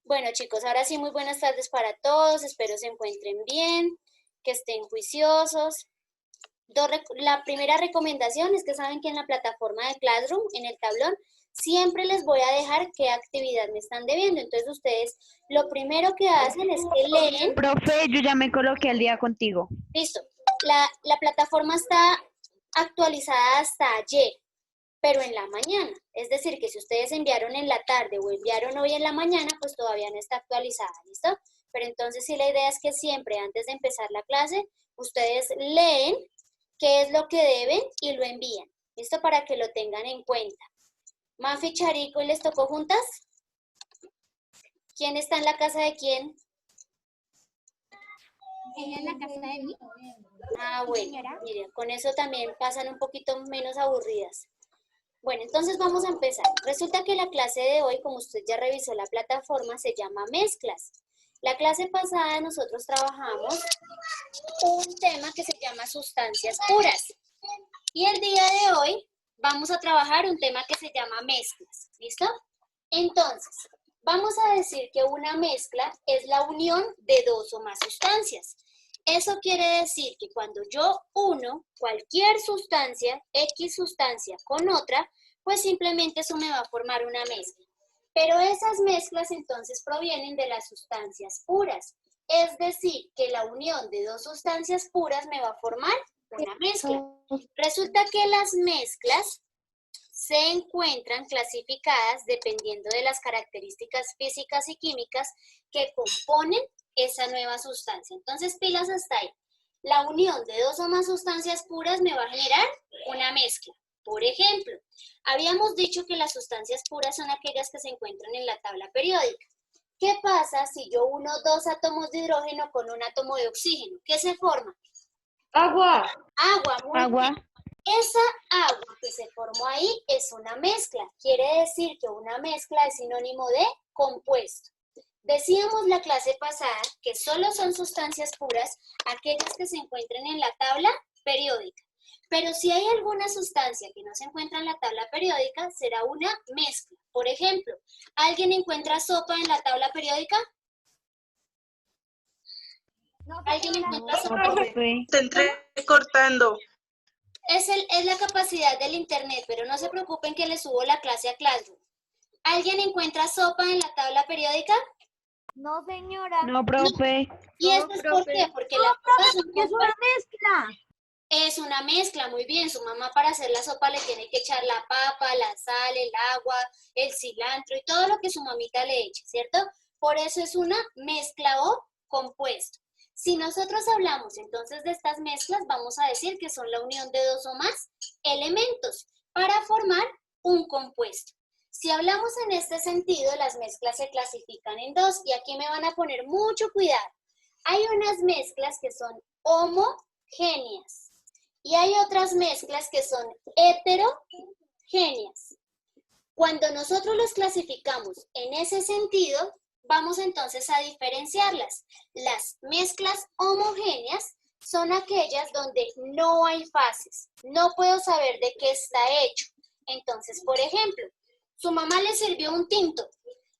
Bueno, chicos, ahora sí, muy buenas tardes para todos. Espero se encuentren bien, que estén juiciosos. La primera recomendación es que saben que en la plataforma de Classroom, en el tablón, siempre les voy a dejar qué actividad me están debiendo. Entonces ustedes lo primero que hacen es que leen. Profe, yo ya me coloqué al día contigo. Listo. La plataforma está actualizada hasta ayer, pero en la mañana. Es decir, que si ustedes enviaron en la tarde o enviaron hoy en la mañana, pues todavía no está actualizada, ¿listo? Pero entonces sí, la idea es que siempre antes de empezar la clase, ustedes leen qué es lo que deben y lo envían. ¿Listo? Para que lo tengan en cuenta. Mafi, Charico, ¿y les tocó juntas? ¿Quién está en la casa de quién? Ella en la casa de mí. Ah, bueno, miren, con eso también pasan un poquito menos aburridas. Bueno, entonces vamos a empezar. Resulta que la clase de hoy, como usted ya revisó la plataforma, se llama mezclas. La clase pasada nosotros trabajamos un tema que se llama sustancias puras. Y el día de hoy vamos a trabajar un tema que se llama mezclas. ¿Listo? Entonces, vamos a decir que una mezcla es la unión de dos o más sustancias. Eso quiere decir que cuando yo uno cualquier sustancia, X sustancia con otra, pues simplemente eso me va a formar una mezcla. Pero esas mezclas entonces provienen de las sustancias puras. Es decir, que la unión de dos sustancias puras me va a formar una mezcla. Resulta que las mezclas se encuentran clasificadas dependiendo de las características físicas y químicas que componen esa nueva sustancia. Entonces, pilas hasta ahí. La unión de dos o más sustancias puras me va a generar una mezcla. Por ejemplo, habíamos dicho que las sustancias puras son aquellas que se encuentran en la tabla periódica. ¿Qué pasa si yo uno dos átomos de hidrógeno con un átomo de oxígeno? ¿Qué se forma? Agua. Agua, muy Agua. bien. Esa agua que se formó ahí es una mezcla. Quiere decir que una mezcla es sinónimo de compuesto. Decíamos la clase pasada que solo son sustancias puras aquellas que se encuentren en la tabla periódica. Pero si hay alguna sustancia que no se encuentra en la tabla periódica, será una mezcla. Por ejemplo, ¿alguien encuentra sopa en la tabla periódica? ¿Alguien encuentra sopa? Profe. Te entrecortando. Es la capacidad del internet, pero no se preocupen que les subo la clase a Classroom. ¿Alguien encuentra sopa en la tabla periódica? No, señora. No, profe. ¿Y esto es por qué? Porque la sopa Es una mezcla. es una mezcla, muy bien. Su mamá para hacer la sopa le tiene que echar la papa, la sal, el agua, el cilantro y todo lo que su mamita le eche, ¿cierto? Por eso es una mezcla o compuesto. Si nosotros hablamos entonces de estas mezclas, vamos a decir que son la unión de dos o más elementos para formar un compuesto. Si hablamos en este sentido, las mezclas se clasifican en dos y aquí me van a poner mucho cuidado. Hay unas mezclas que son homogéneas y hay otras mezclas que son heterogéneas. Cuando nosotros los clasificamos en ese sentido, vamos entonces a diferenciarlas. Las mezclas homogéneas son aquellas donde no hay fases. No puedo saber de qué está hecho. Entonces, por ejemplo, su mamá le sirvió un tinto,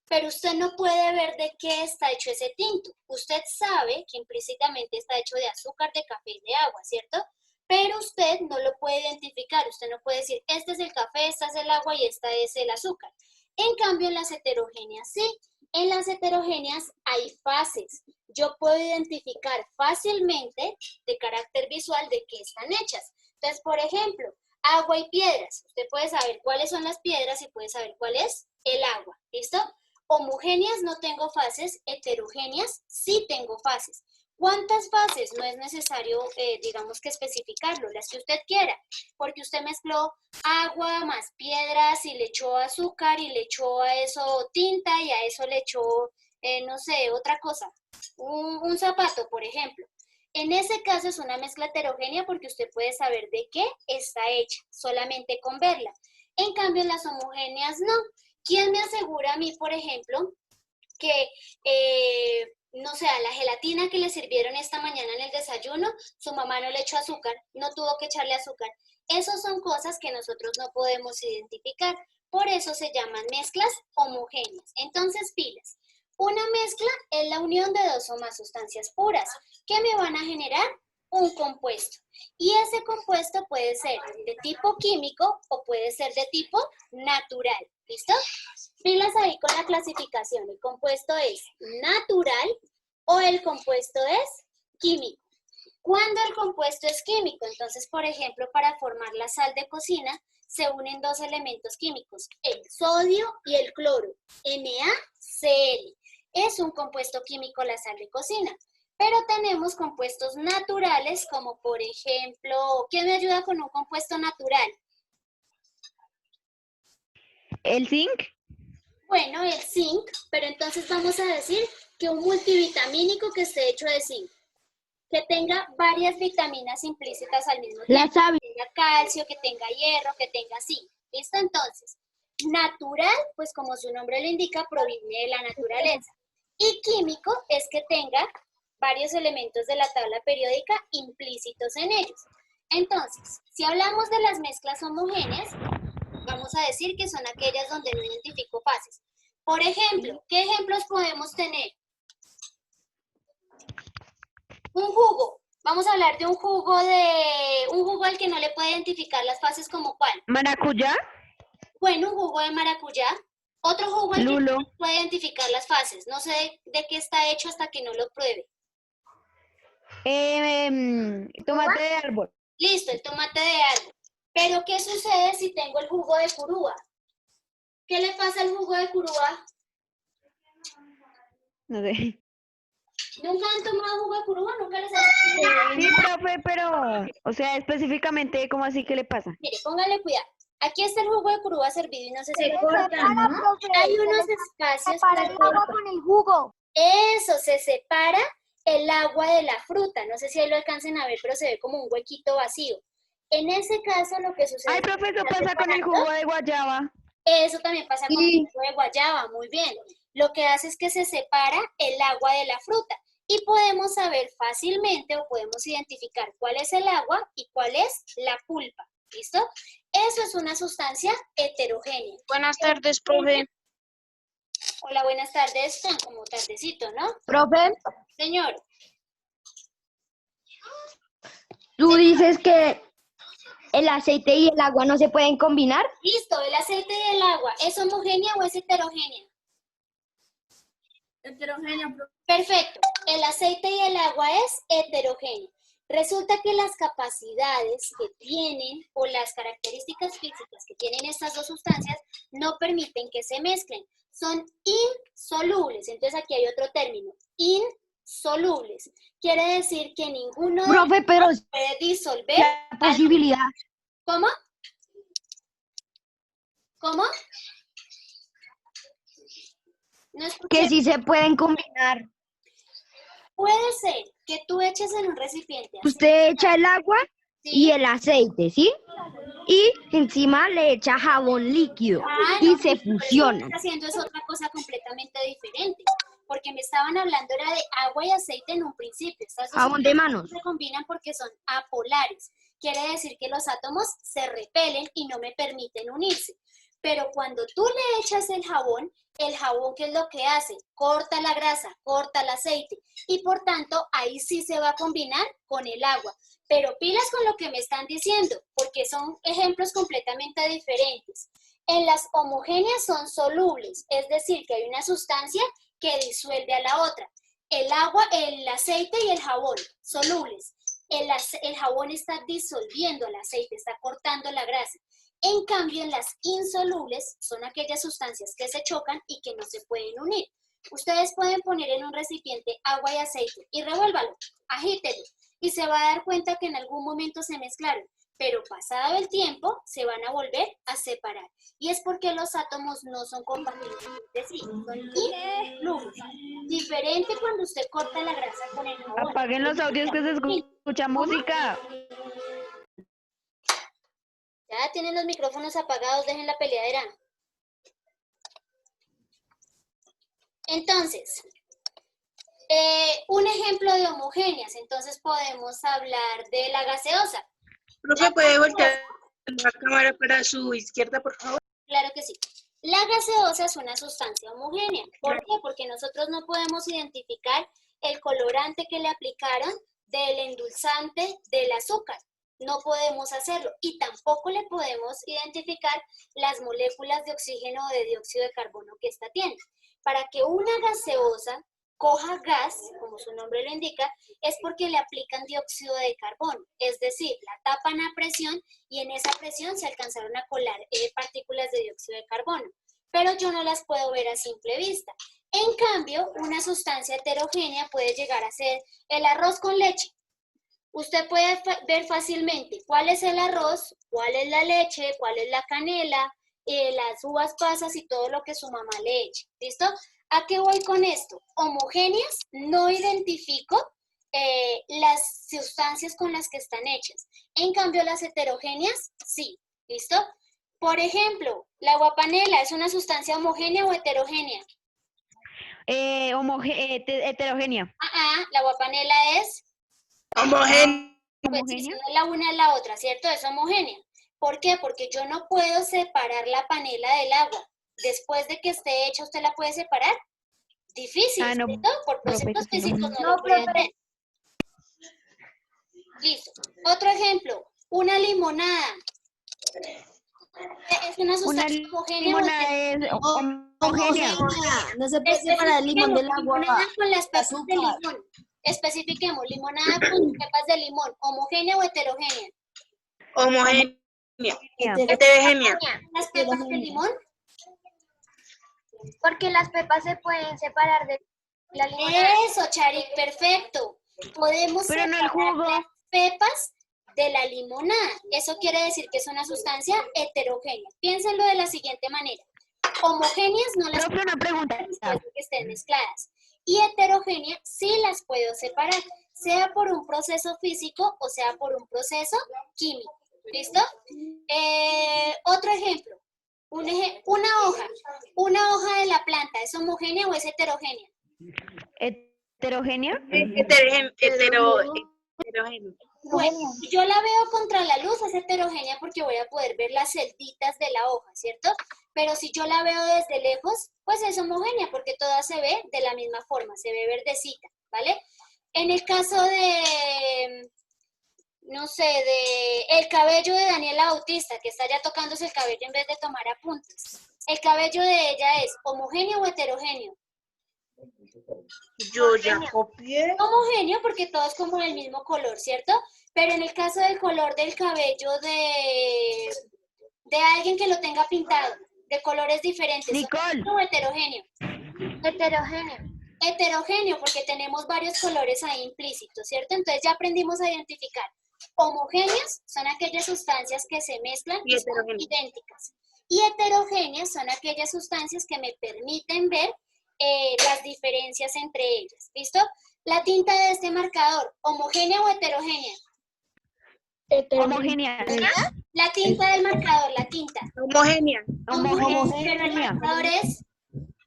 pero usted no puede ver de qué está hecho ese tinto. Usted sabe que implícitamente está hecho de azúcar, de café y de agua, ¿cierto? Pero usted no lo puede identificar. Usted no puede decir, este es el café, esta es el agua y esta es el azúcar. En cambio, en las heterogéneas sí. En las heterogéneas hay fases. Yo puedo identificar fácilmente de carácter visual de qué están hechas. Entonces, por ejemplo, agua y piedras. Usted puede saber cuáles son las piedras y puede saber cuál es el agua. ¿Listo? Homogéneas no tengo fases, heterogéneas sí tengo fases. ¿Cuántas fases? No es necesario, digamos que especificarlo, las que usted quiera, porque usted mezcló agua más piedras y le echó azúcar y le echó a eso tinta y a eso le echó, no sé, otra cosa, un zapato, por ejemplo. En ese caso es una mezcla heterogénea porque usted puede saber de qué está hecha, solamente con verla. En cambio, en las homogéneas no. ¿Quién me asegura a mí, por ejemplo, que no sé, a la gelatina que le sirvieron esta mañana en el desayuno, su mamá no le echó azúcar, no tuvo que echarle azúcar. Esas son cosas que nosotros no podemos identificar. Por eso se llaman mezclas homogéneas. Entonces, pilas. Una mezcla es la unión de dos o más sustancias puras que me van a generar un compuesto. Y ese compuesto puede ser de tipo químico o puede ser de tipo natural. ¿Listo? Pilas ahí con la clasificación. El compuesto es natural o el compuesto es químico. Cuando el compuesto es químico, entonces, por ejemplo, para formar la sal de cocina, se unen dos elementos químicos, el sodio y el cloro, NaCl. Es un compuesto químico la sal de cocina. Pero tenemos compuestos naturales, como por ejemplo, ¿quién me ayuda con un compuesto natural? ¿El zinc? Bueno, el zinc, pero entonces vamos a decir que un multivitamínico que esté hecho de zinc, que tenga varias vitaminas implícitas al mismo tiempo, que tenga calcio, que tenga hierro, que tenga zinc. ¿Listo? Entonces, natural, pues como su nombre lo indica, proviene de la naturaleza. Y químico es que tenga varios elementos de la tabla periódica implícitos en ellos. Entonces, si hablamos de las mezclas homogéneas, vamos a decir que son aquellas donde no identifico fases. Por ejemplo, ¿qué ejemplos podemos tener? Un jugo. Vamos a hablar de un jugo al que no le puede identificar las fases como cuál. ¿Maracuyá? Bueno, un jugo de maracuyá. Otro jugo al que Lulo. no puede identificar las fases. No sé de qué está hecho hasta que no lo pruebe. Tomate de árbol. Listo, el tomate de árbol. Pero, ¿qué sucede si tengo el jugo de curúa? ¿Qué le pasa al jugo de curúa? No sé. ¿Nunca han tomado jugo de curúa? ¿Nunca les han... Sí, profe, pero, o sea, específicamente, ¿cómo así que le pasa? Mire, póngale cuidado. Aquí está el jugo de curúa servido y no sé si lo Para, profe, hay unos espacios para el agua con el jugo. Eso, se separa el agua de la fruta. No sé si ahí lo alcancen a ver, pero se ve como un huequito vacío. En ese caso, lo que sucede... Ay, profe, eso pasa con el jugo de guayaba. Eso también pasa con el jugo de guayaba, muy bien. Lo que hace es que se separa el agua de la fruta y podemos saber fácilmente o podemos identificar cuál es el agua y cuál es la pulpa. ¿Listo? Eso es una sustancia heterogénea. Buenas tardes, profe. Hola, buenas tardes. Están como tardecito, ¿no? Profe, Señor. tú dices que el aceite y el agua no se pueden combinar. Listo, el aceite y el agua, ¿es homogénea o es heterogénea? Heterogénea. Perfecto, el aceite y el agua es heterogéneo. Resulta que las capacidades que tienen o las características físicas que tienen estas dos sustancias no permiten que se mezclen. Son insolubles. Entonces aquí hay otro término, insolubles. Quiere decir que ninguno de Profe, pero ellos puede disolver. la posibilidad. ¿Cómo? ¿Cómo? No escuché. Que sí se pueden combinar. Puede ser que tú eches en un recipiente Usted echa el agua y ¿sí? el aceite, ¿sí? Y encima le echa jabón líquido y No, se pero eso que fusionan. está haciendo es otra cosa completamente diferente, porque me estaban hablando era de agua y aceite en un principio. Estas dos Jabón de sustancias manos. se combinan porque son apolares. Quiere decir que los átomos se repelen y no me permiten unirse. Pero cuando tú le echas el jabón, ¿qué es lo que hace? Corta la grasa, corta el aceite y por tanto ahí sí se va a combinar con el agua. Pero pilas con lo que me están diciendo, porque son ejemplos completamente diferentes. En las homogéneas son solubles, es decir, que hay una sustancia que disuelve a la otra. El agua, el aceite y el jabón, solubles. El jabón está disolviendo el aceite, está cortando la grasa. En cambio, en las insolubles son aquellas sustancias que se chocan y que no se pueden unir. Ustedes pueden poner en un recipiente agua y aceite y revuélvalo, agítelo y se va a dar cuenta que en algún momento se mezclaron, pero pasado el tiempo se van a volver a separar. Y es porque los átomos no son compatibles entre sí, son insolubles. Diferente cuando usted corta la grasa con el jabón. Apaguen los audios que se escucha música. Ya tienen los micrófonos apagados, dejen la peleadera. Entonces, Un ejemplo de homogéneas, entonces podemos hablar de la gaseosa. Profe, ¿puede voltear la cámara para su izquierda, por favor? Claro que sí. La gaseosa es una sustancia homogénea. ¿Por qué? Porque nosotros no podemos identificar el colorante que le aplicaron del endulzante del azúcar. No podemos hacerlo. Y tampoco le podemos identificar las moléculas de oxígeno o de dióxido de carbono que ésta tiene. Para que una gaseosa coja gas, como su nombre lo indica, es porque le aplican dióxido de carbono. Es decir, la tapan a presión y en esa presión se alcanzaron a colar partículas de dióxido de carbono. Pero yo no las puedo ver a simple vista. En cambio, una sustancia heterogénea puede llegar a ser el arroz con leche. Usted puede ver fácilmente cuál es el arroz, cuál es la leche, cuál es la canela, las uvas pasas y todo lo que su mamá le eche. ¿Listo? ¿A qué voy con esto? Homogéneas, no identifico las sustancias con las que están hechas. En cambio, las heterogéneas, sí. ¿Listo? Por ejemplo, la aguapanela, ¿es una sustancia homogénea o heterogénea? Heterogénea. La aguapanela es, Homogénea. pues sí, no es la una es la otra, ¿cierto? Es homogénea. ¿Por qué? Porque yo no puedo separar la panela del agua. Después de que esté hecha, ¿usted la puede separar? Difícil, No, ¿cierto? Por procesos profe, físicos no. no lo puede hacer. Listo. Otro ejemplo, una limonada. ¿Es una Una sustancia homogénea o limonada es homogénea. No se puede separar el limón del agua. Limonada con las pepas de azúcar. limón. Especifiquemos, limonada con pepas de limón, ¿homogénea o heterogénea? Homogénea. Heterogénea. ¿Las pepas de limón? Porque las pepas se pueden separar de la limonada. Eso, Charik, perfecto. Podemos Pero no el separar jugo. las pepas de la limonada. Eso quiere decir que es una sustancia heterogénea. Piénsenlo de la siguiente manera. Homogéneas no las Profe, una pregunta. después de que estén mezcladas. Y heterogéneas sí las puedo separar, sea por un proceso físico o sea por un proceso químico. ¿Listo? Otro ejemplo. Una hoja de la planta, ¿es homogénea o es heterogénea? ¿Heterogénea? Heterogénea. Bueno, si yo la veo contra la luz es heterogénea porque voy a poder ver las celditas de la hoja, ¿cierto? Pero si yo la veo desde lejos, pues es homogénea porque toda se ve de la misma forma, se ve verdecita, ¿vale? En el caso de, no sé, de el cabello de Daniela Bautista, que está ya tocándose el cabello en vez de tomar apuntes. ¿El cabello de ella es homogéneo o heterogéneo? Yo ya copié. Homogéneo porque todo es como del mismo color, ¿cierto? Pero en el caso del color del cabello de alguien que lo tenga pintado, de colores diferentes, Nicole. ¿homogéneo o heterogéneo? Heterogéneo. Heterogéneo porque tenemos varios colores ahí implícitos, ¿cierto? Entonces ya aprendimos a identificar. Homogéneas son aquellas sustancias que se mezclan Y y son heterogéneas. idénticas. Y heterogéneas son aquellas sustancias que me permiten ver las diferencias entre ellas. ¿Listo? La tinta de este marcador, ¿homogénea o heterogénea? Homogénea. La tinta del marcador, la tinta. Homogénea. Pero el marcador es,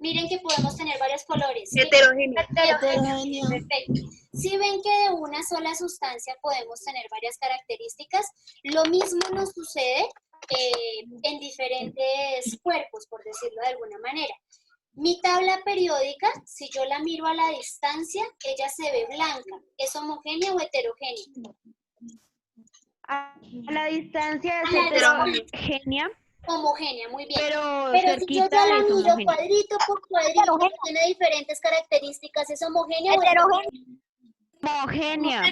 miren que podemos tener varios colores. ¿Sí? Heterogénea. Heterogénea. Perfecto. Si ven que de una sola sustancia podemos tener varias características, lo mismo nos sucede en diferentes cuerpos, por decirlo de alguna manera. Mi tabla periódica, si yo la miro a la distancia, ella se ve blanca. ¿Es homogénea o heterogénea? A la distancia es A la heterogénea, Homogénea, muy bien. pero Pero si yo cerquita ya la es miro homogénea. cuadrito por cuadrito, tiene diferentes características, ¿es homogénea o heterogénea? Homogénea.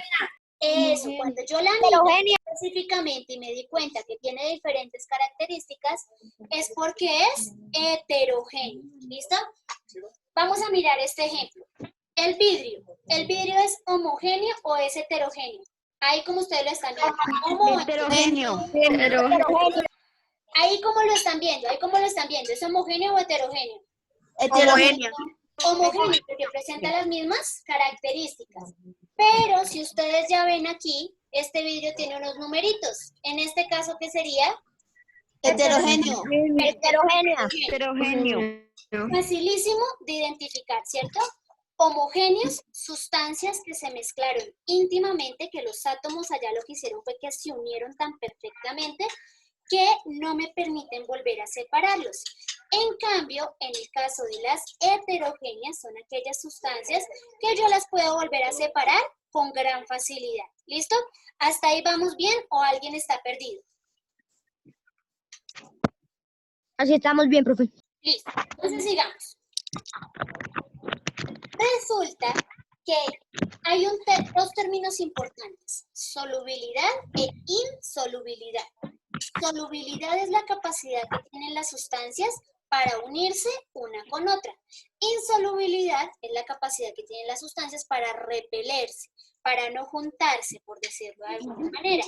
Eso, cuando yo la miro específicamente y me di cuenta que tiene diferentes características, es porque es heterogéneo. ¿Listo? Vamos a mirar este ejemplo. El vidrio. ¿El vidrio es homogéneo o es heterogéneo? Ahí como ustedes lo están viendo. ¿Cómo? Heterogéneo. Ahí como lo están viendo, ¿es homogéneo o heterogéneo? Homogénea. Homogéneo porque presenta las mismas características. Pero si ustedes ya ven aquí, este vidrio tiene unos numeritos. En este caso, ¿qué sería? Heterogéneo. Heterogénea. Heterogéneo. Facilísimo de identificar, ¿cierto? Homogéneos, sustancias que se mezclaron íntimamente, que los átomos allá lo que hicieron fue que se unieron tan perfectamente que no me permiten volver a separarlos. En cambio, en el caso de las heterogéneas, son aquellas sustancias que yo las puedo volver a separar con gran facilidad. ¿Listo? ¿Hasta ahí vamos bien o alguien está perdido? Así estamos bien, profe. Listo. Entonces sigamos. Resulta que hay dos términos importantes, solubilidad e insolubilidad. Solubilidad es la capacidad que tienen las sustancias para unirse una con otra. Insolubilidad es la capacidad que tienen las sustancias para repelerse, para no juntarse, por decirlo de alguna manera.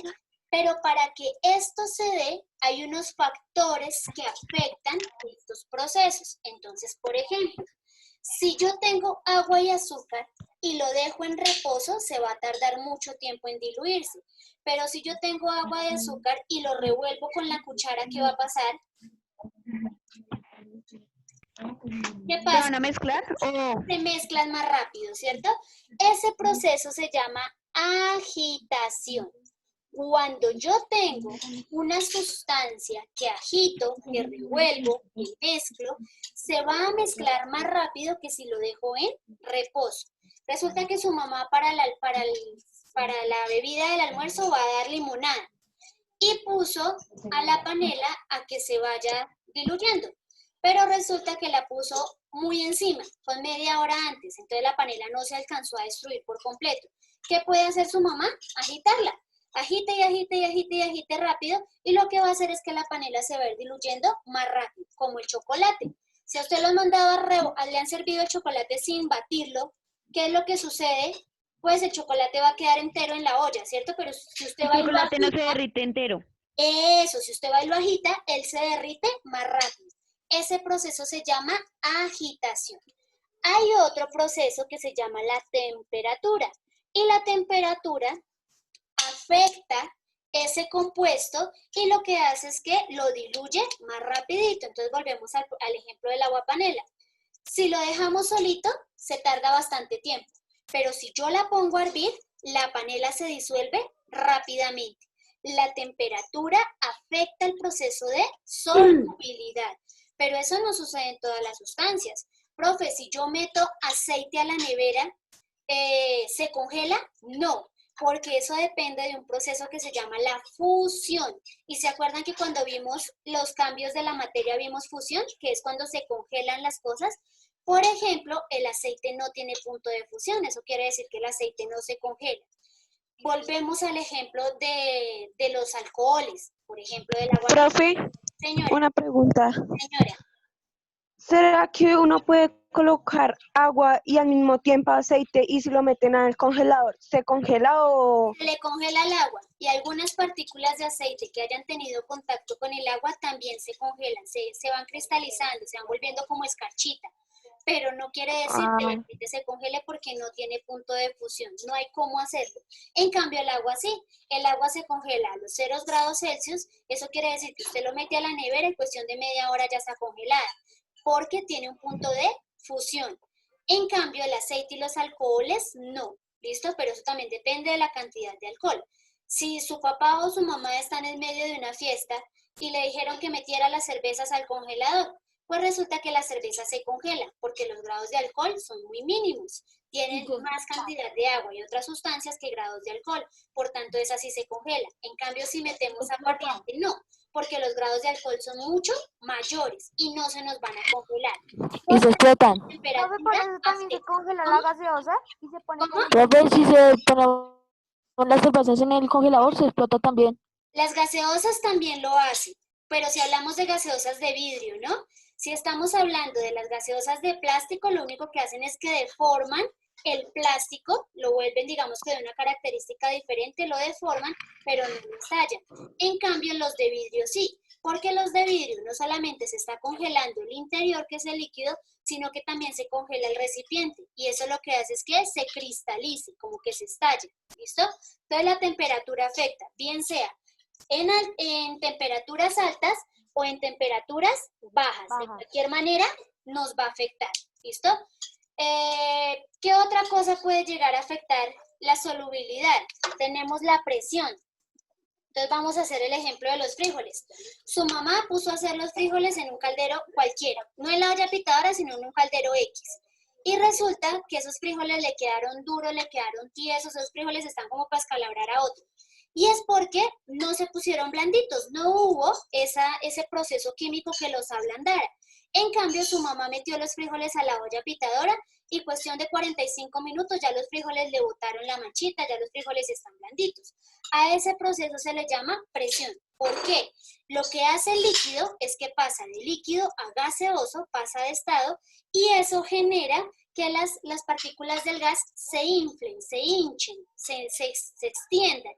Pero para que esto se dé, hay unos factores que afectan estos procesos. Entonces, por ejemplo, si yo tengo agua y azúcar y lo dejo en reposo, se va a tardar mucho tiempo en diluirse. Pero si yo tengo agua y azúcar y lo revuelvo con la cuchara, ¿qué va a pasar? ¿Qué ¿Se pasa? van a mezclar o Se mezclan más rápido, ¿cierto? Ese proceso se llama agitación. Cuando yo tengo una sustancia que agito, que revuelvo, que mezclo, se va a mezclar más rápido que si lo dejo en reposo. Resulta que su mamá para la bebida del almuerzo va a dar limonada y puso a la panela a que se vaya diluyendo. Pero resulta que la puso muy encima, fue media hora antes, entonces la panela no se alcanzó a destruir por completo. ¿Qué puede hacer su mamá? Agitarla. Agite y agite y agite y agite rápido y lo que va a hacer es que la panela se va a ir diluyendo más rápido, como el chocolate. Si a usted lo han mandado le han servido el chocolate sin batirlo, ¿qué es lo que sucede? Pues el chocolate va a quedar entero en la olla, ¿cierto? Pero si usted el va y lo chocolate no se agita, derrite entero? eso, si usted va y lo agita, él se derrite más rápido. Ese proceso se llama agitación. Hay otro proceso que se llama la temperatura. Y la temperatura afecta ese compuesto y lo que hace es que lo diluye más rapidito. Entonces volvemos al ejemplo del agua panela. Si lo dejamos solito, se tarda bastante tiempo. Pero si yo la pongo a hervir, la panela se disuelve rápidamente. La temperatura afecta el proceso de solubilidad, pero eso no sucede en todas las sustancias. Profe, si yo meto aceite a la nevera, ¿se congela? No, porque eso depende de un proceso que se llama la fusión. ¿Y se acuerdan que cuando vimos los cambios de la materia vimos fusión, que es cuando se congelan las cosas? Por ejemplo, el aceite no tiene punto de fusión, eso quiere decir que el aceite no se congela. Volvemos al ejemplo de los alcoholes, por ejemplo, del agua. Profe, Señora, una pregunta. señora, ¿Será que uno puede colocar agua y al mismo tiempo aceite y si lo meten al congelador, se congela o...? se le congela el agua y algunas partículas de aceite que hayan tenido contacto con el agua también se congelan, se van cristalizando, se van volviendo como escarchita. Pero no quiere decir que el aceite se congele porque no tiene punto de fusión, no hay cómo hacerlo. En cambio el agua sí, el agua se congela a los 0 grados Celsius, eso quiere decir que usted lo mete a la nevera, en cuestión de media hora ya está congelada, porque tiene un punto de fusión. En cambio el aceite y los alcoholes no, ¿listo? Pero eso también depende de la cantidad de alcohol. Si su papá o su mamá están en medio de una fiesta y le dijeron que metiera las cervezas al congelador, pues resulta que la cerveza se congela porque los grados de alcohol son muy mínimos. Tienen más cantidad de agua y otras sustancias que grados de alcohol. Por tanto, esa sí se congela. En cambio, si metemos aguardiente, no, porque los grados de alcohol son mucho mayores y no se nos van a congelar. Y se explotan. Profe, por eso también se congela la gaseosa y se pone como... Profe, si se ponemos las cervezas en el congelador, se explota también. Las gaseosas también lo hacen, pero si hablamos de gaseosas de vidrio, ¿no? Si estamos hablando de las gaseosas de plástico, lo único que hacen es que deforman el plástico, lo vuelven, digamos que de una característica diferente, lo deforman, pero no lo estallan. En cambio, los de vidrio sí, porque los de vidrio no solamente se está congelando el interior, que es el líquido, sino que también se congela el recipiente. Y eso lo que hace es que se cristalice, como que se estalle, ¿listo? Entonces la temperatura afecta, bien sea en temperaturas altas o en temperaturas bajas. De cualquier manera, nos va a afectar. ¿Listo? ¿Qué otra cosa puede llegar a afectar la solubilidad? Tenemos la presión. Entonces vamos a hacer el ejemplo de los frijoles. Su mamá puso a hacer los frijoles en un caldero cualquiera, no en la olla pitadora, sino en un caldero X. Y resulta que esos frijoles le quedaron duros, le quedaron tiesos, esos frijoles están como para escalabrar a otro. Y es porque no se pusieron blanditos, no hubo ese proceso químico que los ablandara. En cambio, su mamá metió los frijoles a la olla pitadora y cuestión de 45 minutos ya los frijoles le botaron la manchita, ya los frijoles están blanditos. A ese proceso se le llama presión. ¿Por qué? Lo que hace el líquido es que pasa de líquido a gaseoso, pasa de estado, y eso genera que las partículas del gas se inflen, se hinchen, se extiendan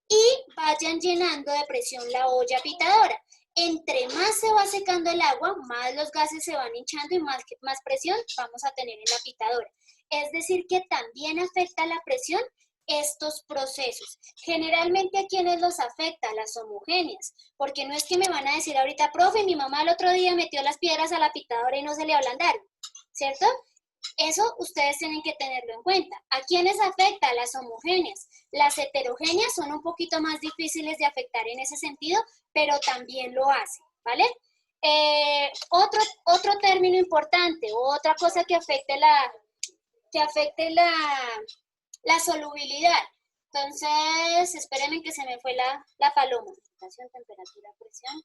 y vayan llenando de presión la olla pitadora. Entre más se va secando el agua, más los gases se van hinchando y más presión vamos a tener en la pitadora. Es decir, que también afecta la presión estos procesos. Generalmente, ¿a quiénes los afecta? Las homogéneas. Porque no es que me van a decir ahorita, profe, mi mamá el otro día metió las piedras a la pitadora y no se le ablandaron, ¿cierto? Eso ustedes tienen que tenerlo en cuenta. ¿A quiénes afecta? A las homogéneas. Las heterogéneas son un poquito más difíciles de afectar en ese sentido, pero también lo hacen, ¿vale? Otro término importante, otra cosa que afecte la solubilidad. Entonces, espérenme que se me fue la paloma. Temperatura, presión.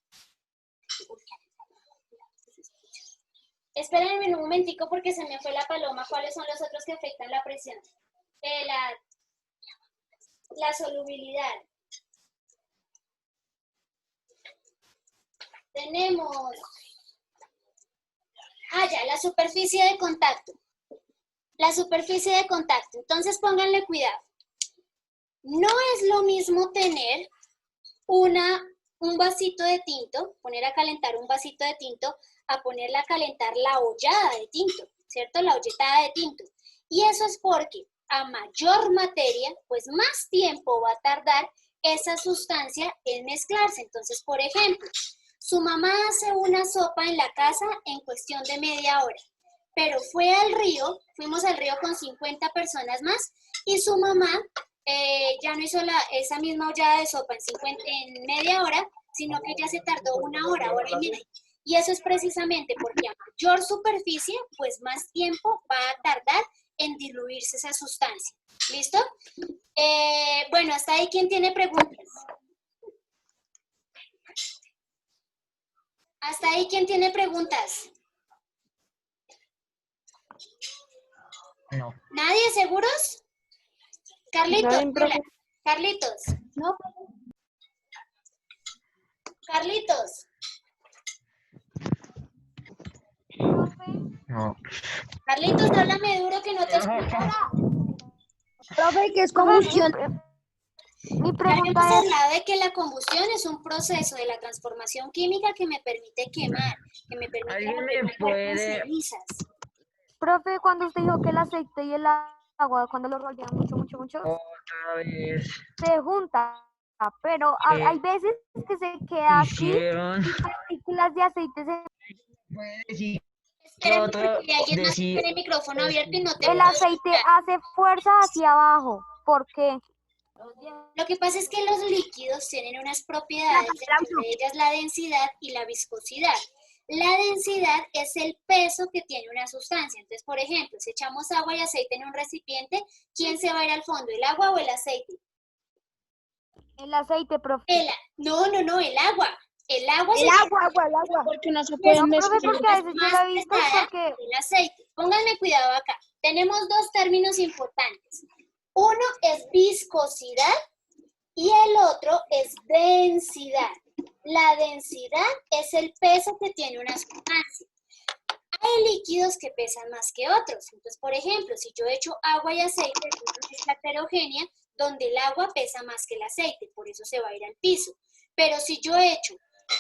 Espérenme un momentico porque se me fue la paloma. ¿Cuáles son los otros que afectan la presión? La solubilidad. Tenemos... ya, la superficie de contacto. La superficie de contacto. Entonces, pónganle cuidado. No es lo mismo tener un vasito de tinto, poner a calentar un vasito de tinto, a ponerla a calentar la ollada de tinto, ¿cierto? La olletada de tinto. Y eso es porque a mayor materia, pues más tiempo va a tardar esa sustancia en mezclarse. Entonces, por ejemplo, su mamá hace una sopa en la casa en cuestión de media hora, pero fuimos al río con 50 personas más y su mamá ya no hizo esa misma ollada de sopa en media hora, sino que ya se tardó una hora, hora y media. Y eso es precisamente porque a mayor superficie, pues más tiempo va a tardar en diluirse esa sustancia. ¿Listo? Bueno, hasta ahí, ¿quién tiene preguntas? Hasta ahí, ¿quién tiene preguntas? No. ¿Nadie? ¿Seguros? Carlitos, Nadie, profe. hola. Carlitos. ¿No? Carlitos. No. Carlitos, háblame duro que no te escucho. Profe, ¿qué es combustión? Mi Ya pregunta hemos es, hablado de que la combustión es un proceso de la transformación química que me permite quemar, que me permite ¿Alguien me volver mi cuerpo en puede- cenizas. profe, cuando usted dijo que el aceite y el agua, cuando lo rodean mucho, Otra vez se junta, pero hay veces que se queda así hicieron. y partículas de aceite Puede decir Espérenme otro porque alguien más decir- tiene el micrófono abierto y no te el puedo aceite escuchar. hace fuerza hacia abajo. ¿Por qué? Lo que pasa es que los líquidos tienen unas propiedades, entre ellas la densidad y la viscosidad. La densidad es el peso que tiene una sustancia. Entonces, por ejemplo, si echamos agua y aceite en un recipiente, ¿quién se va a ir al fondo, el agua o el aceite? El aceite, profe. No, el agua. El agua El agua. Porque no se No, pueden profe, mezclar. porque a veces yo lo he visto porque el aceite. Pónganme cuidado acá. Tenemos dos términos importantes. Uno es viscosidad y el otro es densidad. La densidad es el peso que tiene una sustancia. Hay líquidos que pesan más que otros. Entonces, por ejemplo, si yo echo agua y aceite, es una mezcla heterogénea donde el agua pesa más que el aceite, por eso se va a ir al piso. Pero si yo echo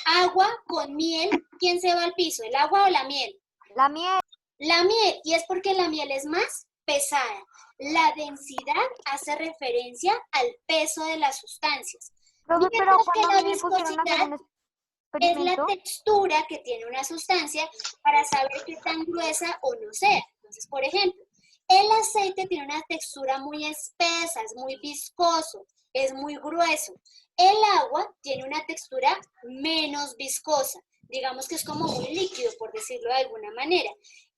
agua con miel, ¿quién se va al piso? ¿El agua o la miel? la miel, La miel, y es porque la miel es más pesada. La densidad hace referencia al peso de las sustancias. profe, pero Mientras que cuando a la mí me pusieron a hacer viscosidad un es la experimento, textura que tiene una sustancia para saber qué tan gruesa o no sea. Entonces, por ejemplo, El aceite tiene una textura muy espesa, es muy viscoso, es muy grueso. El agua tiene una textura menos viscosa, digamos que es como muy líquido, por decirlo de alguna manera.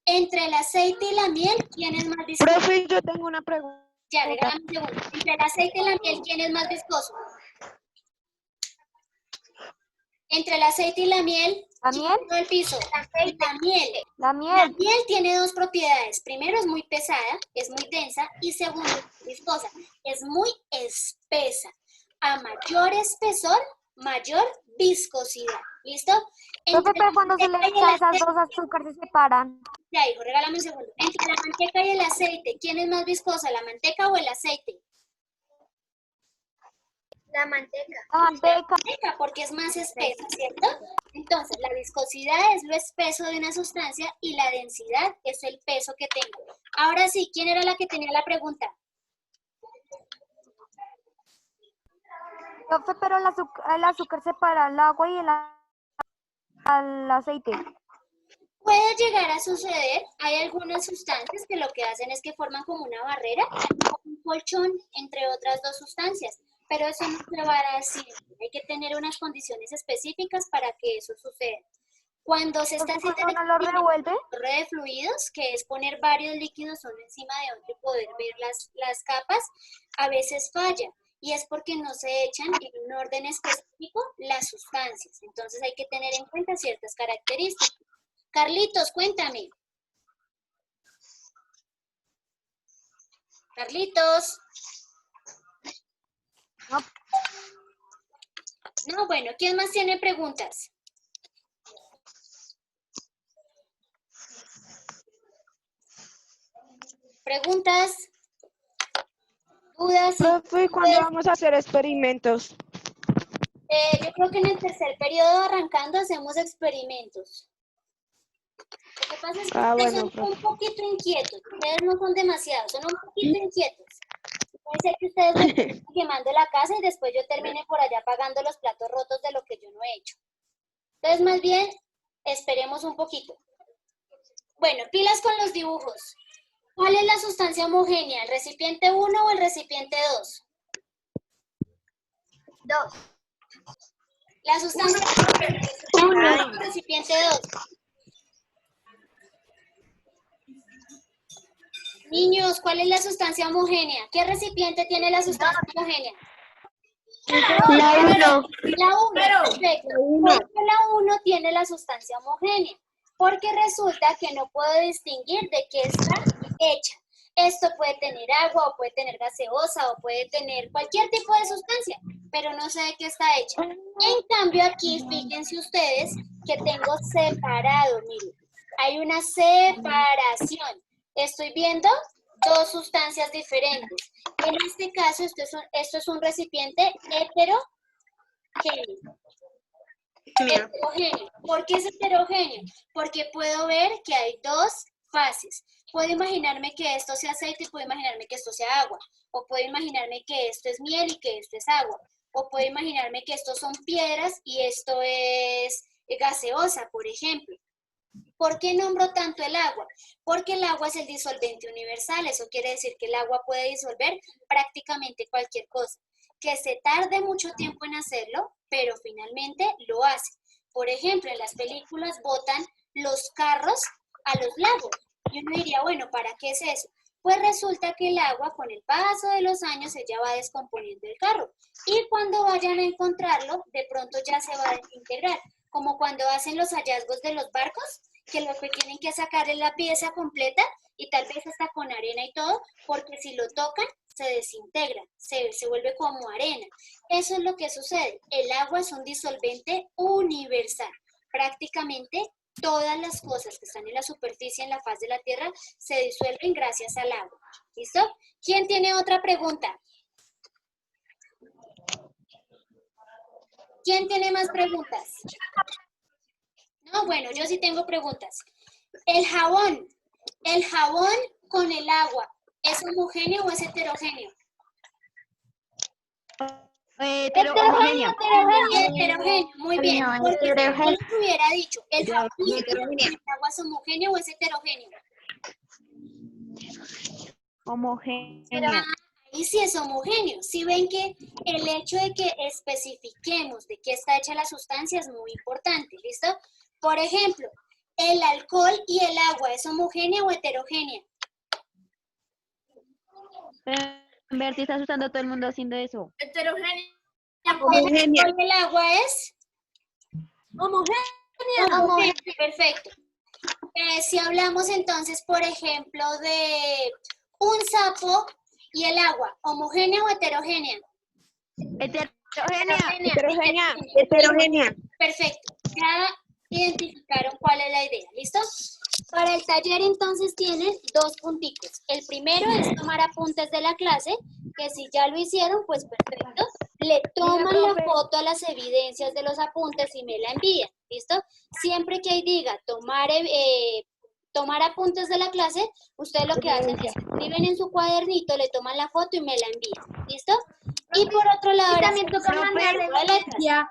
Entre el aceite y la miel, ¿quién es más viscoso? Profe, yo tengo una pregunta. Ya, regálame un segundo. Entre el aceite y la miel, ¿quién es más viscoso? Entre el aceite y la miel, ¿La ¿quién miel? es el piso? La miel. La La miel. miel tiene dos propiedades. Primero, es muy pesada, es muy densa. Y segundo, es muy viscosa, es muy espesa. A mayor espesor, mayor viscosidad. ¿Listo? Profe, pero la cuando se le manteca y el echan esas aceite- dos azúcares se separan. Ya, hijo, regálame un segundo. Entre la manteca y el aceite, ¿quién es más viscosa, la manteca o el aceite? La manteca. La manteca. Manteca, porque es más espesa, ¿cierto? Entonces, la viscosidad es lo espeso de una sustancia y la densidad es el peso que tengo. Ahora sí, ¿quién era la que tenía la pregunta? Profe, pero el azúcar separa el agua y el aceite. Puede llegar a suceder, hay algunas sustancias que lo que hacen es que forman como una barrera, como un colchón entre otras dos sustancias, pero eso no se va a dar siempre. Hay que tener unas condiciones específicas para que eso suceda. Cuando se está Profe, haciendo cuando uno lo revuelve, corre de fluidos, que es poner varios líquidos uno encima de otro y poder ver las capas, a veces falla. Y es porque no se echan en un orden específico las sustancias. Entonces hay que tener en cuenta ciertas características. Carlitos, cuéntame. Carlitos. No. No, bueno, ¿quién más tiene preguntas? ¿Preguntas? ¿Dudas? Profe, ¿cuándo vamos a hacer experimentos? Yo creo que en el tercer periodo arrancando hacemos experimentos. Lo que pasa es que ustedes bueno, son un poquito inquietos. Ustedes no son demasiados, son un poquito inquietos. Puede ser que ustedes me estén quemando la casa y después yo termine por allá pagando los platos rotos de lo que yo no he hecho. Entonces, más bien, esperemos un poquito. Bueno, pilas con los dibujos. ¿Cuál es la sustancia homogénea? ¿El recipiente 1 o el recipiente 2? 2. La sustancia homogénea es el recipiente 2. Niños, ¿cuál es la sustancia homogénea? ¿Qué recipiente tiene la sustancia homogénea? La 1. La 1, perfecto. ¿Por qué la 1 tiene la sustancia homogénea? Porque resulta que no puedo distinguir de qué está hecha. Esto puede tener agua, o puede tener gaseosa, o puede tener cualquier tipo de sustancia, pero no sé de qué está hecha. En cambio aquí, fíjense ustedes que tengo separado, miren. Hay una separación. Estoy viendo dos sustancias diferentes. En este caso, esto es un recipiente heterogéneo. Heterogéneo. ¿Por qué es heterogéneo? Porque puedo ver que hay dos fases. Puedo imaginarme que esto sea aceite y puedo imaginarme que esto sea agua. O puedo imaginarme que esto es miel y que esto es agua. O puedo imaginarme que estos son piedras y esto es gaseosa, por ejemplo. ¿Por qué nombro tanto el agua? Porque el agua es el disolvente universal. Eso quiere decir que el agua puede disolver prácticamente cualquier cosa. Que se tarde mucho tiempo en hacerlo, pero finalmente lo hace. Por ejemplo, en las películas botan los carros a los lagos. Y uno diría, bueno, ¿para qué es eso? Pues resulta que el agua, con el paso de los años, ella va descomponiendo el carro. Y cuando vayan a encontrarlo, de pronto ya se va a desintegrar. Como cuando hacen los hallazgos de los barcos, que lo que tienen que sacar es la pieza completa y tal vez hasta con arena y todo, porque si lo tocan, se desintegra, se vuelve como arena. Eso es lo que sucede. El agua es un disolvente universal. Prácticamente todas las cosas que están en la superficie, en la faz de la Tierra, se disuelven gracias al agua. ¿Listo? ¿Quién tiene otra pregunta? ¿Quién tiene más preguntas? No, bueno, yo sí tengo preguntas. El jabón con el agua, ¿es homogéneo o es heterogéneo? Heterogéneo. Heterogéneo, muy bien. Porque si yo les hubiera dicho, ¿el jabón con el agua es homogéneo o es heterogéneo? Homogénea. Ahí sí es homogéneo. Si ven que el hecho de que especifiquemos de qué está hecha la sustancia es muy importante, ¿listo? Por ejemplo, ¿el alcohol y el agua es homogénea o heterogénea? Bertie está asustando a todo el mundo haciendo eso. Heterogénea. Homogénea. ¿El alcohol y el agua es? Homogénea, perfecto. Si hablamos entonces, por ejemplo, de un sapo y el agua, ¿homogénea o heterogénea? Heterogénea. Heterogénea. Perfecto. Ya identificaron cuál es la idea. ¿Listo? Para el taller entonces tienen 2 punticos. El primero es tomar apuntes de la clase, que si ya lo hicieron, pues perfecto. Le toman la foto a las evidencias de los apuntes y me la envían. ¿Listo? Siempre que ahí diga tomar apuntes de la clase, ustedes lo que hacen es escriben en su cuadernito, le toman la foto y me la envían. ¿Listo? Y por otro lado, ahora también toca mandar la letra.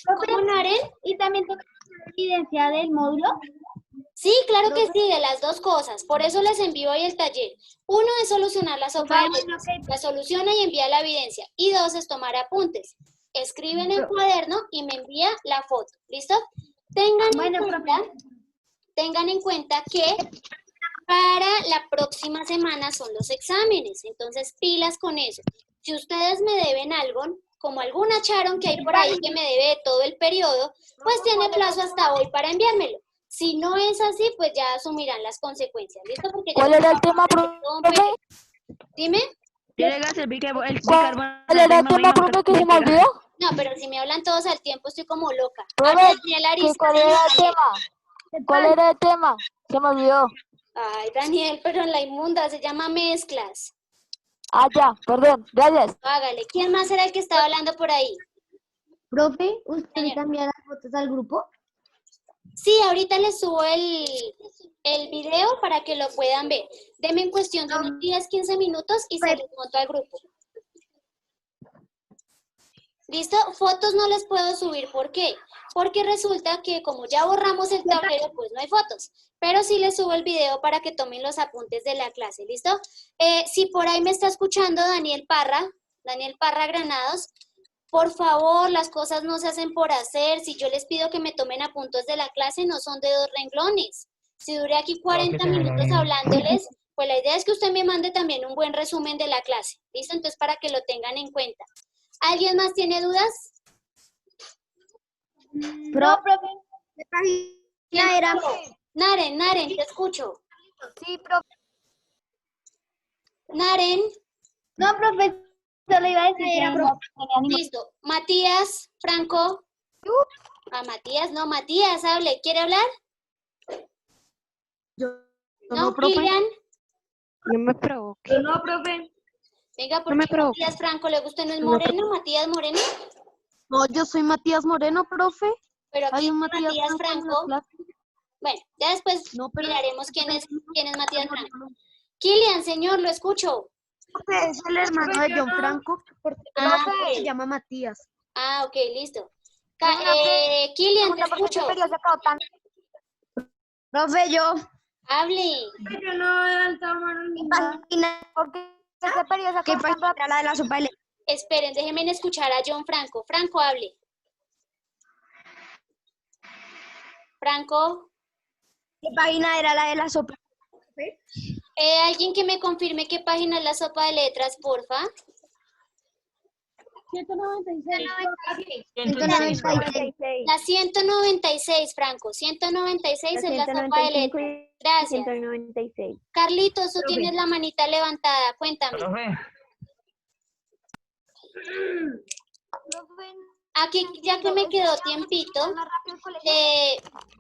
¿Cómo, Naren? Y también toca la evidencia del módulo. Sí, claro que sí, de las 2 cosas. Por eso les envío hoy el taller. 1 es solucionar la sopa de letras. La soluciona y envía la evidencia. Y 2 es tomar apuntes. Escribe en el cuaderno y me envía la foto. ¿Listo? Tengan en cuenta que para la próxima semana son los exámenes. Entonces, pilas con eso. Si ustedes me deben algo, como alguna Charon que hay por ahí que me debe de todo el periodo, pues tiene plazo hasta hoy para enviármelo. Si no es así, pues ya asumirán las consecuencias, ¿listo? Porque ¿Cuál era el tema, profe? Dime. ¿Cuál era el tema, profe, que se me olvidó? No, pero si me hablan todos al tiempo, estoy como loca. Profe, Daniel ¿cuál era el tema? ¿Cuál era el tema? Se me olvidó. Ay, Daniel, pero en la inmunda se llama mezclas. Ah, ya, perdón, gracias. Hágale. ¿Quién más era el que estaba hablando por ahí? Profe, ¿usted Señor. también las fotos al grupo? Sí, ahorita les subo el video para que lo puedan ver. Deme en cuestión de unos 10, 15 minutos y se los monto al grupo. ¿Listo? Fotos no les puedo subir. ¿Por qué? Porque resulta que como ya borramos el tablero, pues no hay fotos. Pero sí les subo el video para que tomen los apuntes de la clase. ¿Listo? Si por ahí me está escuchando Daniel Parra Granados, por favor, las cosas no se hacen por hacer. Si yo les pido que me tomen apuntes de la clase, no son de 2 renglones. Si duré aquí 40 minutos hablándoles, pues la idea es que usted me mande también un buen resumen de la clase. ¿Listo? Entonces, para que lo tengan en cuenta. ¿Alguien más tiene dudas? Profe, ¿qué página era? Naren, te escucho. Sí, profe. Naren, No, profe, solo iba a decir que era profe. listo. Matías, Franco. Matías, hable. ¿Quiere hablar? No, Kilian. No me provoque. No, profe. Venga, No porque me provoque. Matías Franco, ¿le gusta? ¿No es No me Moreno? Matías Moreno. No, yo soy Matías Moreno, profe. Pero aquí Hay un Matías Matías Franco. Bueno, ya después No, pero miraremos quién es Matías Franco. Kilian, señor, lo escucho. es el hermano de John Franco, porque se llama Matías. Ah, ok, listo. Kilian, te escucho. Profe, yo. Hable. ¿Qué página era la de la sopa de letras? Esperen, déjenme escuchar a John Franco. Franco, hable. Franco. ¿Qué página era la de la sopa? ¿Alguien que me confirme qué página es la sopa de letras, porfa? 196. La 196, Franco. 196 es la sopa de letras. Gracias. 196. Carlitos, tú tienes la manita levantada. Cuéntame. Profe, Aquí, ya que me quedó tiempito,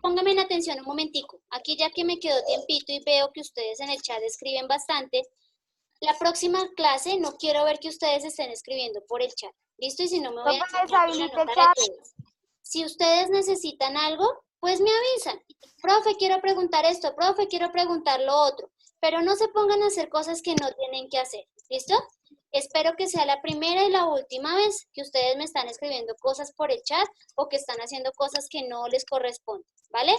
pónganme en atención un momentico. Aquí ya que me quedó tiempito y veo que ustedes en el chat escriben bastante, la próxima clase no quiero ver que ustedes estén escribiendo por el chat. ¿Listo? Y si no me voy a enseñar con la nota de todos. Si ustedes necesitan algo, pues me avisan. Profe, quiero preguntar esto. Profe, quiero preguntar lo otro. Pero no se pongan a hacer cosas que no tienen que hacer. ¿Listo? Espero que sea la primera y la última vez que ustedes me están escribiendo cosas por el chat o que están haciendo cosas que no les corresponden, ¿vale?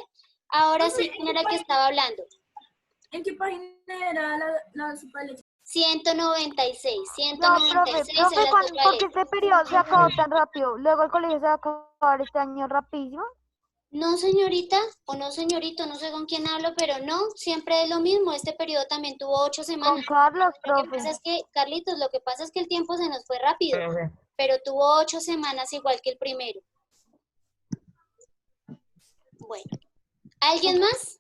Ahora sí, ¿quién era el que estaba hablando? ¿En qué página era la sopa de letras? 196. No, 196 profe, es la sopa de ¿por qué letras. este periodo se acabó tan rápido? Luego el colegio se va a acabar este año rapidísimo. No, señorita, o no, señorito, no sé con quién hablo, pero no, siempre es lo mismo. Este periodo también tuvo 8 Con semanas. Carlos, Lo que profe. pasa es que, Carlitos, lo que pasa es que el tiempo se nos fue rápido, Profe, pero tuvo 8 semanas igual que el primero. Bueno, ¿alguien más?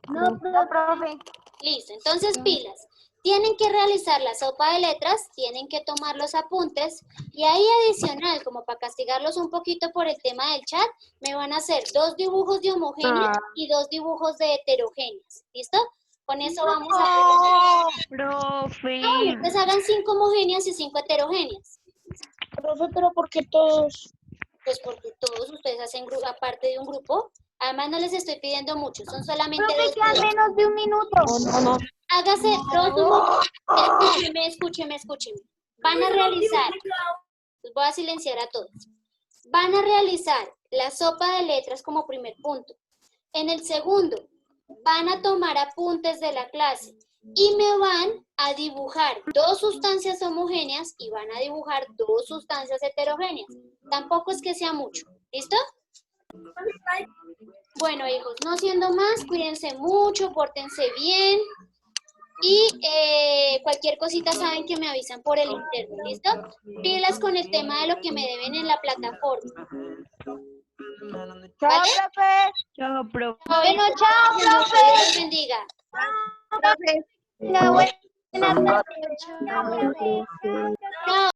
No, profe. Listo, entonces pilas. Tienen que realizar la sopa de letras, tienen que tomar los apuntes y ahí adicional, como para castigarlos un poquito por el tema del chat, me van a hacer 2 dibujos de homogéneas y 2 dibujos de heterogéneas. ¿Listo? Con eso vamos a... Profe. No, ustedes hagan 5 homogéneas y 5 heterogéneas. Profe, pero ¿por qué todos? Pues porque todos ustedes hacen parte de un grupo. Además no les estoy pidiendo mucho, son solamente Profe, 2 quedan dibujos. menos de un minuto. Hágase 2 dibujos. Escúcheme. Van a realizar, los voy a silenciar a todos. Van a realizar la sopa de letras como primer punto. En el segundo, van a tomar apuntes de la clase y me van a dibujar 2 sustancias homogéneas y van a dibujar 2 sustancias heterogéneas. Tampoco es que sea mucho. ¿Listo? Bueno, hijos, no siendo más, cuídense mucho, pórtense bien. Y cualquier cosita saben que me avisan por el interno, ¿listo? Pilas con el tema de lo que me deben en la plataforma. ¿Vale? Chao, profe. Bueno, chao, profe. Dios los bendiga. Buenas tardes. Chao.